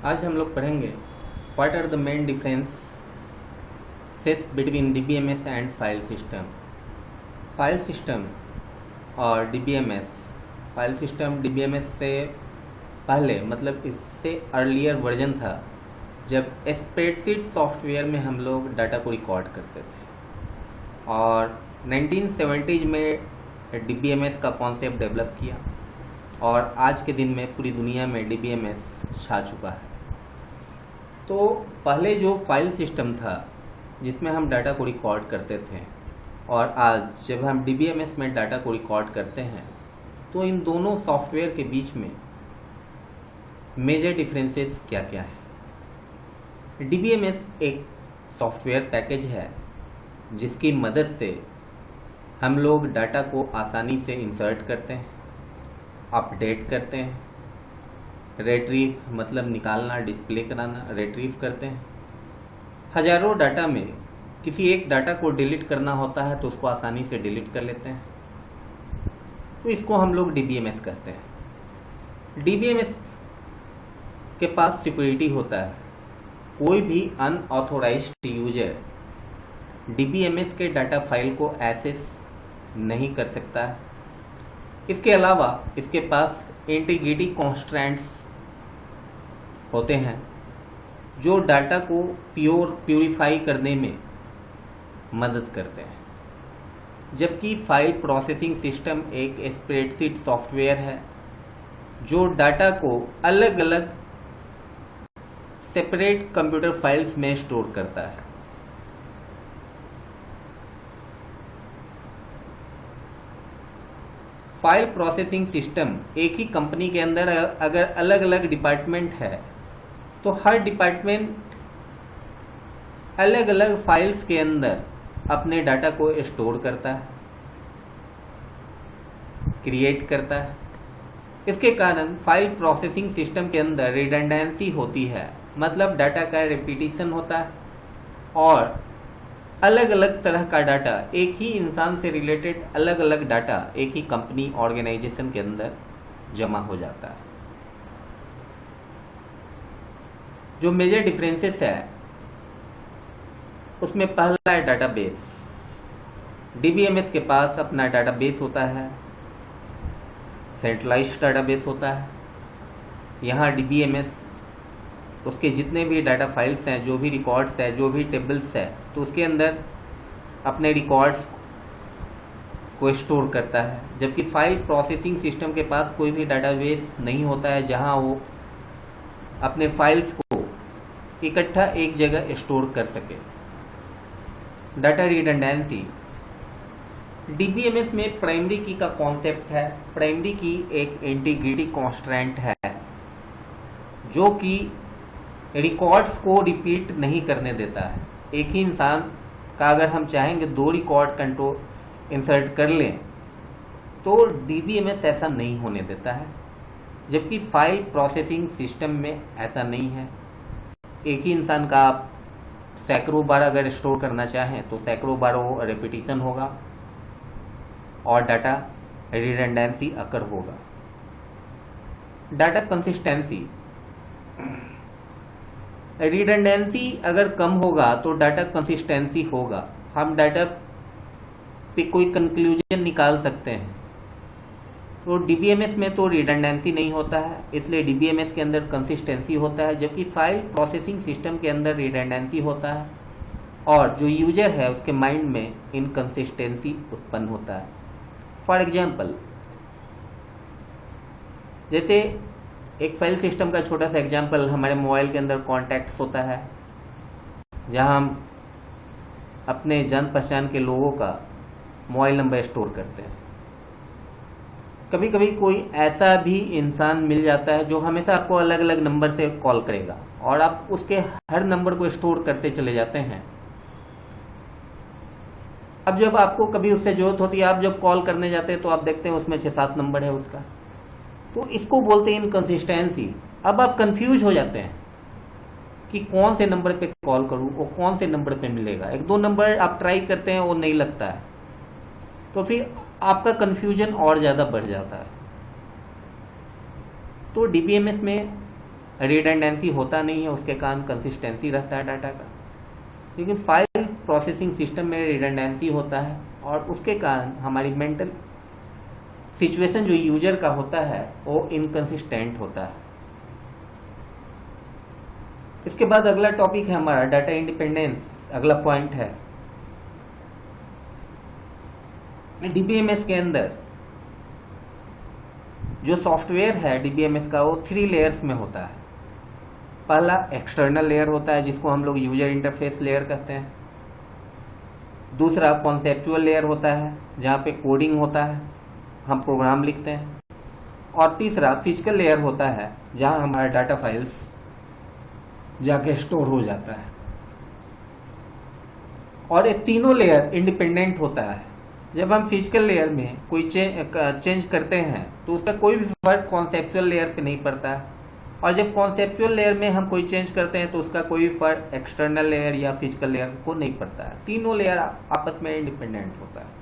आज हम लोग पढ़ेंगे what are the main differences between DBMS and file system. File system और डीबीएमएस, फाइल सिस्टम डीबीएमएस से पहले मतलब इससे अर्लियर वर्जन था जब स्प्रेडशीट सॉफ्टवेयर में हम लोग डाटा को रिकॉर्ड करते थे, और 1970s में डीबीएमएस का कॉन्सेप्ट डेवलप किया और आज के दिन में पूरी दुनिया में डीबीएमएस छा चुका है। तो पहले जो फाइल सिस्टम था जिसमें हम डाटा को रिकॉर्ड करते थे और आज जब हम डीबीएमएस में डाटा को रिकॉर्ड करते हैं तो इन दोनों सॉफ्टवेयर के बीच में मेजर डिफरेंसेस क्या क्या है। डीबीएमएस एक सॉफ्टवेयर पैकेज है जिसकी मदद से हम लोग डाटा को आसानी से इंसर्ट करते हैं, अपडेट करते हैं, रिट्रीव मतलब निकालना, डिस्प्ले कराना, रिट्रीव करते हैं। हजारों डाटा में किसी एक डाटा को डिलीट करना होता है तो उसको आसानी से डिलीट कर लेते हैं, तो इसको हम लोग डीबीएमएस कहते हैं। डीबीएमएस के पास सिक्योरिटी होता है। कोई भी अनऑथोराइज्ड यूजर डीबीएमएस के डाटा फाइल को एक्सेस नहीं कर सकता है। इसके अलावा इसके पास इंटीग्रिटी कॉन्स्ट्रेंट्स होते हैं जो डाटा को प्यूरिफाई करने में मदद करते हैं। जबकि फाइल प्रोसेसिंग सिस्टम एक स्प्रेडशीट सॉफ्टवेयर है जो डाटा को अलग अलग सेपरेट कंप्यूटर फाइल्स में स्टोर करता है। फाइल प्रोसेसिंग सिस्टम एक ही कंपनी के अंदर अगर अलग अलग डिपार्टमेंट है तो हर डिपार्टमेंट अलग अलग फाइल्स के अंदर अपने डाटा को स्टोर करता है, क्रिएट करता है। इसके कारण फाइल प्रोसेसिंग सिस्टम के अंदर रिडंडेंसी होती है, मतलब डाटा का रिपीटिशन होता है और अलग अलग तरह का डाटा, एक ही इंसान से रिलेटेड अलग अलग डाटा एक ही कंपनी ऑर्गेनाइजेशन के अंदर जमा हो जाता है। जो मेजर डिफरेंसेस है उसमें पहला है डाटाबेस। डीबीएमएस के पास अपना डाटाबेस होता है, सेंट्रलाइज्ड डाटाबेस होता है। यहाँ डीबीएमएस उसके जितने भी डाटा फाइल्स हैं, जो भी रिकॉर्ड्स है, जो भी टेबल्स है, तो उसके अंदर अपने रिकॉर्ड्स को स्टोर करता है। जबकि फाइल प्रोसेसिंग सिस्टम के पास कोई भी डाटाबेस नहीं होता है जहां वो अपने फाइल्स को इकट्ठा एक जगह स्टोर कर सके। डाटा रिडंडेंसी, डीबीएमएस में प्राइमरी की का कॉन्सेप्ट है। प्राइमरी की एक इंटीग्रिटी कॉन्स्ट्रेंट है जो कि रिकॉर्ड्स को रिपीट नहीं करने देता है। एक ही इंसान का अगर हम चाहेंगे 2 रिकॉर्ड कंट्रोल इंसर्ट कर लें तो डीबीएमएस ऐसा नहीं होने देता है, जबकि फाइल प्रोसेसिंग सिस्टम में ऐसा नहीं है। एक ही इंसान का आप सैकड़ों बार अगर स्टोर करना चाहें तो सैकड़ों बार वो रेपिटिशन होगा और डाटा रिडंडेंसी अकर होगा। डाटा कंसिस्टेंसी, रिडंडेंसी अगर कम होगा तो डाटा कंसिस्टेंसी होगा। हम डाटा पे कोई कंक्लूजन निकाल सकते हैं। तो डीबीएमएस में तो रिडंडेंसी नहीं होता है, इसलिए डीबीएमएस के अंदर कंसिस्टेंसी होता है, जबकि फाइल प्रोसेसिंग सिस्टम के अंदर रिडंडेंसी होता है और जो यूजर है उसके माइंड में इनकंसिस्टेंसी उत्पन्न होता है। फॉर एग्जाम्पल, जैसे एक फाइल सिस्टम का छोटा सा एग्जांपल, हमारे मोबाइल के अंदर कॉन्टैक्ट्स होता है जहां हम अपने जान पहचान के लोगों का मोबाइल नंबर स्टोर करते हैं। कभी कभी कोई ऐसा भी इंसान मिल जाता है जो हमेशा आपको अलग अलग नंबर से कॉल करेगा और आप उसके हर नंबर को स्टोर करते चले जाते हैं। अब जब आपको कभी उससे जरूरत होती है, आप जब कॉल करने जाते हैं तो आप देखते हैं उसमें 6-7 नंबर है उसका, तो इसको बोलते हैं इनकंसिस्टेंसी। अब आप कंफ्यूज हो जाते हैं कि कौन से नंबर पे कॉल करूं और कौन से नंबर पे मिलेगा। 1-2 नंबर आप ट्राई करते हैं वो नहीं लगता है, तो फिर आपका कंफ्यूजन और ज़्यादा बढ़ जाता है। तो डीबीएमएस में रिडंडेंसी होता नहीं है, उसके कारण कंसिस्टेंसी रहता है डाटा का। लेकिन फाइल प्रोसेसिंग सिस्टम में रिडंडेंसी होता है और उसके कारण हमारी मेंटल सिचुएशन जो यूजर का होता है वो इनकंसिस्टेंट होता है। इसके बाद अगला टॉपिक है हमारा डाटा इंडिपेंडेंस। अगला पॉइंट है डीबीएमएस के अंदर जो सॉफ्टवेयर है डीबीएमएस का वो 3 लेयर्स में होता है। पहला एक्सटर्नल लेयर होता है जिसको हम लोग यूजर इंटरफेस लेयर कहते हैं। दूसरा कॉन्सेप्चुअल लेयर होता है जहाँ पे कोडिंग होता है, हम प्रोग्राम लिखते हैं। और तीसरा फिजिकल लेयर होता है जहाँ हमारा डाटा फाइल्स जाके स्टोर हो जाता है। और ये तीनों लेयर इंडिपेंडेंट होता है। जब हम फिजिकल लेयर में कोई चेंज करते हैं तो उसका कोई भी फर्क कॉन्सेप्चुअल लेयर पे नहीं पड़ता है, और जब कॉन्सेप्चुअल लेयर में हम कोई चेंज करते हैं तो उसका कोई भी फर्क एक्सटर्नल लेयर या फिजिकल लेयर को नहीं पड़ता है। तीनों लेयर आपस में इंडिपेंडेंट होता है।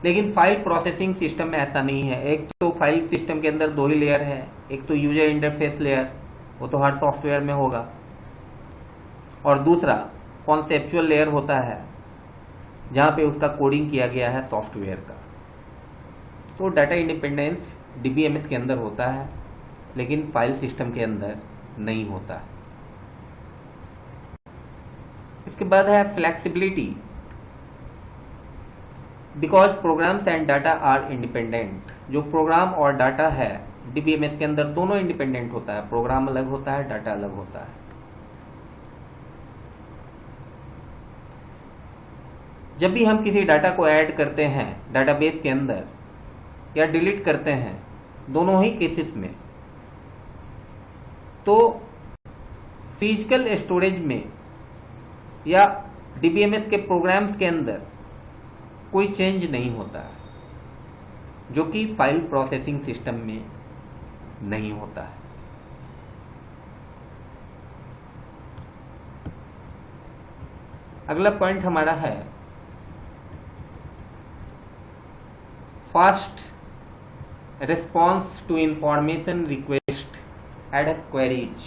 लेकिन फाइल प्रोसेसिंग सिस्टम में ऐसा नहीं है। एक तो फाइल सिस्टम के अंदर 2 ही लेयर है, एक तो यूजर इंटरफेस लेयर, वो तो हर सॉफ्टवेयर में होगा, और दूसरा कॉन्सेप्चुअल लेयर होता है जहाँ पे उसका कोडिंग किया गया है सॉफ्टवेयर का। तो डाटा इंडिपेंडेंस डीबीएमएस के अंदर होता है लेकिन फाइल सिस्टम के अंदर नहीं होता। इसके बाद है flexibility. Because programs and data are independent. जो प्रोग्राम और डाटा है डीबीएमएस के अंदर दोनों इंडिपेंडेंट होता है। प्रोग्राम अलग होता है, डाटा अलग होता है। जब भी हम किसी डाटा को ऐड करते हैं डाटाबेस के अंदर या डिलीट करते हैं, दोनों ही केसेस में, तो फिजिकल स्टोरेज में या डीबीएमएस के प्रोग्राम्स के अंदर कोई चेंज नहीं होता है, जो कि फाइल प्रोसेसिंग सिस्टम में नहीं होता है। अगला पॉइंट हमारा है fast response to information request and queries.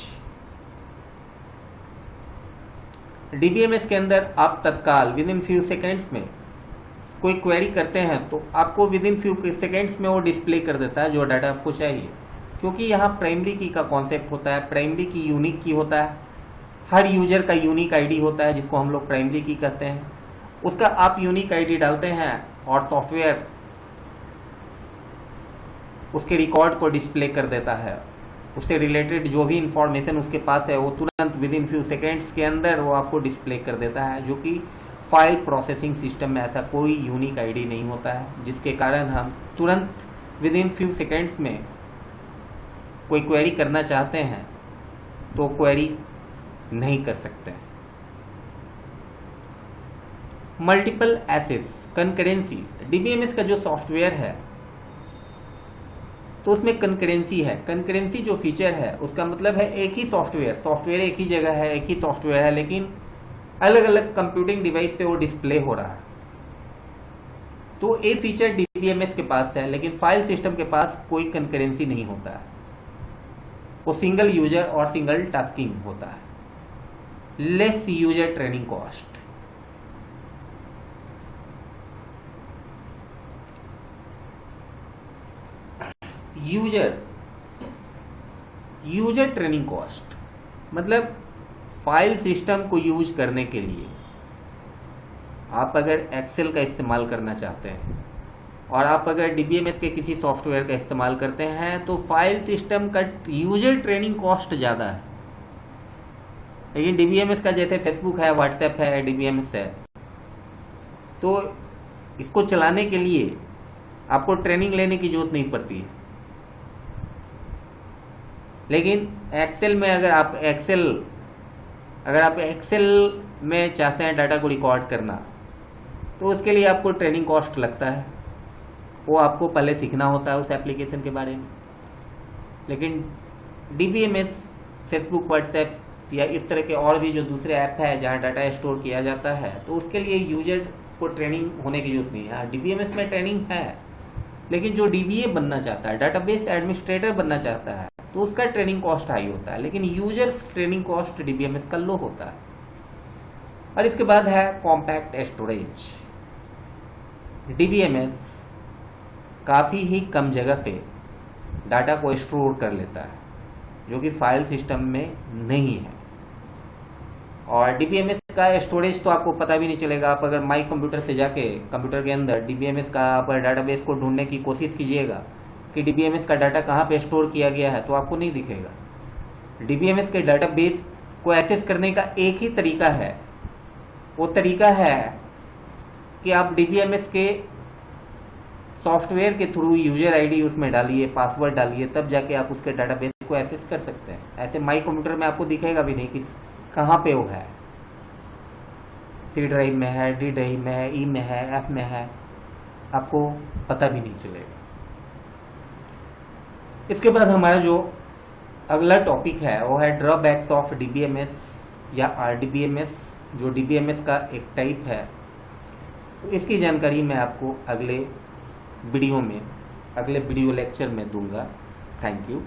DBMS के अंदर आप तत्काल विद इन फ्यू सेकेंड्स में कोई क्वेरी करते हैं तो आपको विद इन फ्यू सेकेंड्स में वो डिस्प्ले कर देता है जो डाटा आपको चाहिए, क्योंकि यहाँ प्राइमरी की का कॉन्सेप्ट होता है। प्राइमरी की यूनिक की होता है, हर यूजर का यूनिक आईडी होता है जिसको हम लोग प्राइमरी की कहते हैं। उसका आप यूनिक आईडी डालते हैं और सॉफ्टवेयर उसके रिकॉर्ड को डिस्प्ले कर देता है। उससे रिलेटेड जो भी इंफॉर्मेशन उसके पास है वो तुरंत विद इन फ्यू सेकेंड्स के अंदर वो आपको डिस्प्ले कर देता है, जो कि फाइल प्रोसेसिंग सिस्टम में ऐसा कोई यूनिक आईडी नहीं होता है, जिसके कारण हम तुरंत विद इन फ्यू सेकेंड्स में कोई क्वेरी करना चाहते हैं तो क्वेरी नहीं कर सकते। Multiple assess concurrency. डीबीएमएस का जो सॉफ्टवेयर है तो उसमें कंकरेंसी है। कंकरेंसी जो फीचर है उसका मतलब है एक ही सॉफ्टवेयर एक ही जगह है, एक ही सॉफ्टवेयर है, लेकिन अलग अलग कंप्यूटिंग डिवाइस से वो डिस्प्ले हो रहा है। तो ये फीचर डीबीएमएस के पास है, लेकिन फाइल सिस्टम के पास कोई कंकरेंसी नहीं होता है। वो सिंगल यूजर और सिंगल टास्किंग होता है। Less user training cost. User training cost मतलब फाइल सिस्टम को यूज करने के लिए आप अगर एक्सेल का इस्तेमाल करना चाहते हैं और आप अगर डीबीएमएस के किसी सॉफ्टवेयर का इस्तेमाल करते हैं तो फाइल सिस्टम का यूजर ट्रेनिंग कॉस्ट ज़्यादा है। लेकिन डीबीएमएस का जैसे फेसबुक है, व्हाट्सएप है, डीबीएमएस है, तो इसको चलाने के लिए आपको ट्रेनिंग लेने की जरूरत नहीं पड़ती है। लेकिन एक्सेल में अगर आप एक्सेल में चाहते हैं डाटा को रिकॉर्ड करना तो उसके लिए आपको ट्रेनिंग कॉस्ट लगता है। वो आपको पहले सीखना होता है उस एप्लीकेशन के बारे में। लेकिन डीबीएमएस, फेसबुक, व्हाट्सएप या इस तरह के और भी जो दूसरे ऐप है जहाँ डाटा स्टोर किया जाता है, तो उसके लिए यूजर को ट्रेनिंग होने की जरूरत नहीं है। डीबीएमएस में ट्रेनिंग है, लेकिन जो डीबीए बनना चाहता है, डाटाबेस एडमिनिस्ट्रेटर बनना चाहता है, तो उसका ट्रेनिंग कॉस्ट हाई होता है, लेकिन यूजर्स ट्रेनिंग कॉस्ट डीबीएमएस का लो होता है। और इसके बाद है कॉम्पैक्ट स्टोरेज। डीबीएमएस काफ़ी ही कम जगह पे डाटा को स्टोर कर लेता है, जो कि फाइल सिस्टम में नहीं है। और डीबीएमएस का स्टोरेज तो आपको पता भी नहीं चलेगा। आप अगर माई कंप्यूटर से जाके कंप्यूटर के अंदर डीबीएमएस का पर डाटाबेस को ढूंढने की कोशिश कीजिएगा कि डीबीएमएस का डाटा कहाँ पे स्टोर किया गया है, तो आपको नहीं दिखेगा। डीबीएमएस के डाटाबेस को एक्सेस करने का एक ही तरीका है, वो तरीका है कि आप डीबीएमएस के सॉफ्टवेयर के थ्रू यूजर आईडी उसमें डालिए, पासवर्ड डालिए, तब जाके आप उसके डाटाबेस को एक्सेस कर सकते हैं। ऐसे माई कंप्यूटर में आपको दिखेगा भी नहीं कि कहाँ पे वो है, सी ड्राइव में है, डी ड्राइव में है, ई में है, एफ में है, आपको पता भी नहीं चलेगा। इसके बाद हमारा जो अगला टॉपिक है वो है ड्रॉबैक्स ऑफ डीबीएमएस या आरडीबीएमएस, जो डीबीएमएस का एक टाइप है। तो इसकी जानकारी मैं आपको अगले वीडियो लेक्चर में दूंगा। Thank you.